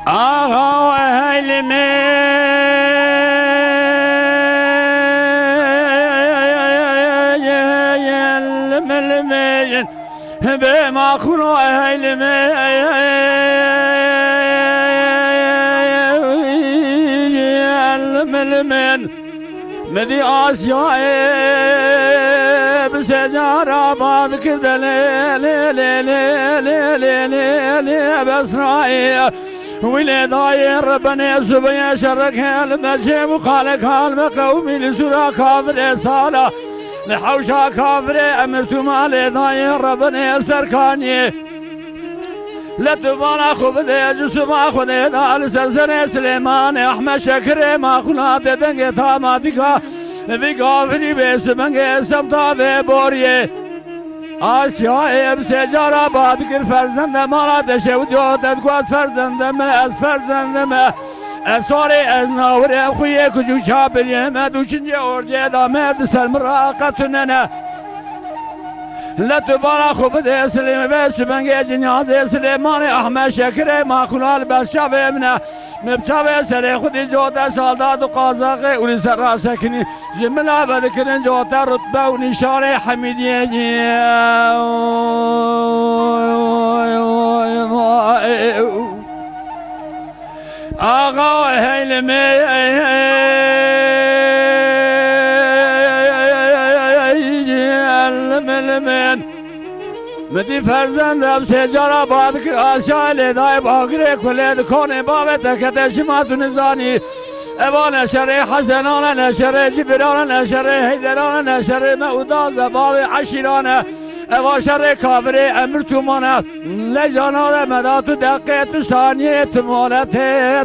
آقا هیلمی الملمين بما خلو هيلمي الملمين مدي آسيا بسجارة بعض كده لي بسرائي ويلي داير بني زبي شرك المجيب وخالك هالمقومي لسورة كافر صالة لحوشا كافر امرت مالي داير ربني سركاني لتبانا خبدي جسما خدي دال سرزني سليمان احمد شكري ما خلا دنگي تاما ديكا في كافري بس منگي سمتا في بوريه آسیا اب سجارا باد کر فرزند مالا دشود یادت گواز فرزندم از فرزندم سوری از ناورم خویه کجو چابریم دوچنجه اردیه دامد سلم راقتننه لتبالا خوب ده سلیم و سبنگه جنیاز سلیمان احمد شکر ماخلال برشاو امنه مبچاو سر خودی جوده سالداد و قازاقه اولی سر را سکنی جمله بدکرین جوده رتبه و نشان حمیدیه آقا هیلمی الملمين مدي فرزندم سجارة بادكر آشاء لداي باقري كل دكون بابتك تشمات نزاني ابان شري حسنان نشري جبران نشري هيدران نشري مؤدا زباوي عشيران ابا شري كافري امرتمانا لجانا مدات دقيت ثانية مولت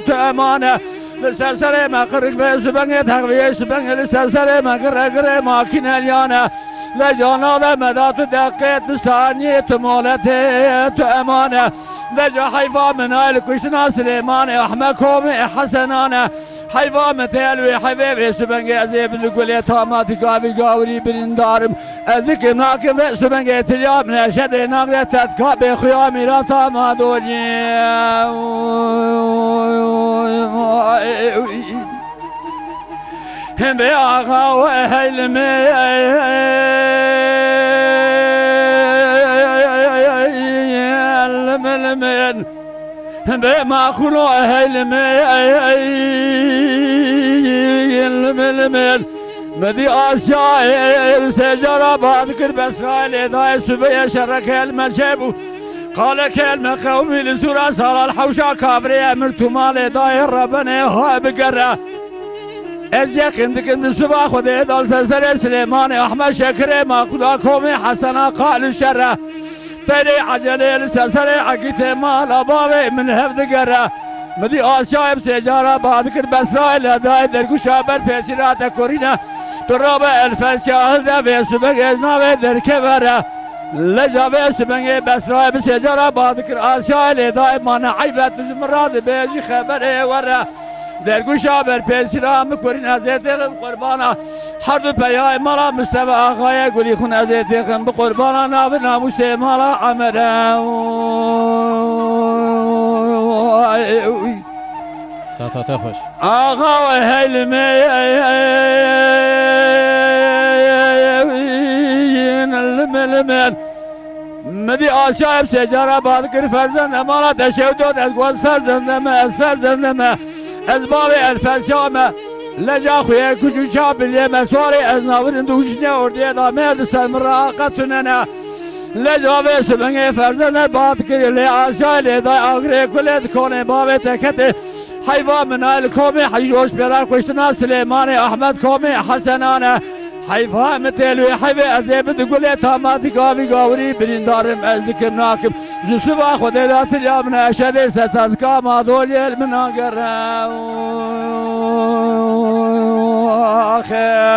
امانة لسرسر مقرق في سبنگ تقوية سبنگ لسرسر مقرق ماكين اليانا لجانا مدات دقيت ثانية مولت امانة لجا حيفا من آل كشتنا سليمان احمد كومي حسنانا حيفا متالوي حبيبي سبنگ ازيب لقولي تاماتي قاوي قاوري برندارم ازيك ناكم سبنگ ترياب نشد ناقل تتكاب خيامي را تامادوني هم بياغا وهيلمي الملمين بما خلو هيلمي الملمين مدي آسيا سجارة بادكر بسرائيل داي سبي شرك المشيب قال كلمة قومي لسورة صار الحوشا كافري امرت مالي داي ربنا هاي بقرة از یقین دکن صبح خودی دال سر سلیمان احمد شکر ما خدا کومی حسنا قال شره بری عجله سر عقیت مال اباوی من هفت گره مدی آسیا سجارا بادکر بسرائیل دای درگوشا بر پیسیرات کورینا تراب الفسیا ده صبح ازنا در کبره لجابه سبنگ بسرائیل سجارا بادکر آسیا دای من عیبت زمراد بیجی خبر وره در گوشا بر پیسیرا مکورین ازیتیخم قربانا هر دو پیای مالا مصطفی آقای گلی خون ازیتیخم بقربانا ناو ناموس مالا عمره ساتاته خوش آقا و هیلمی الملمین مدی آشایب سجارا بادکر فرزند مالا دشودود از گواز فرزندم از فرزندم از باب الفسیام لجا خویه کجو چابلیه مسواری از ناورن دوشنه اردیه دامه سلم راقتننه لجا به سبنگ فرزند باد که لی آشای لی دای آگره کلید کنه باب تکت حیوان منال کومی حیوش برا کشتنا سلیمان احمد کومی حسنانه حیفا متلوی حیوی ازیب دگولی تاماتی گاوی گاوری برندارم از دکم ناکم جسوبا خودی داتر یامن اشد ستاد کا مادولی المناگر آخر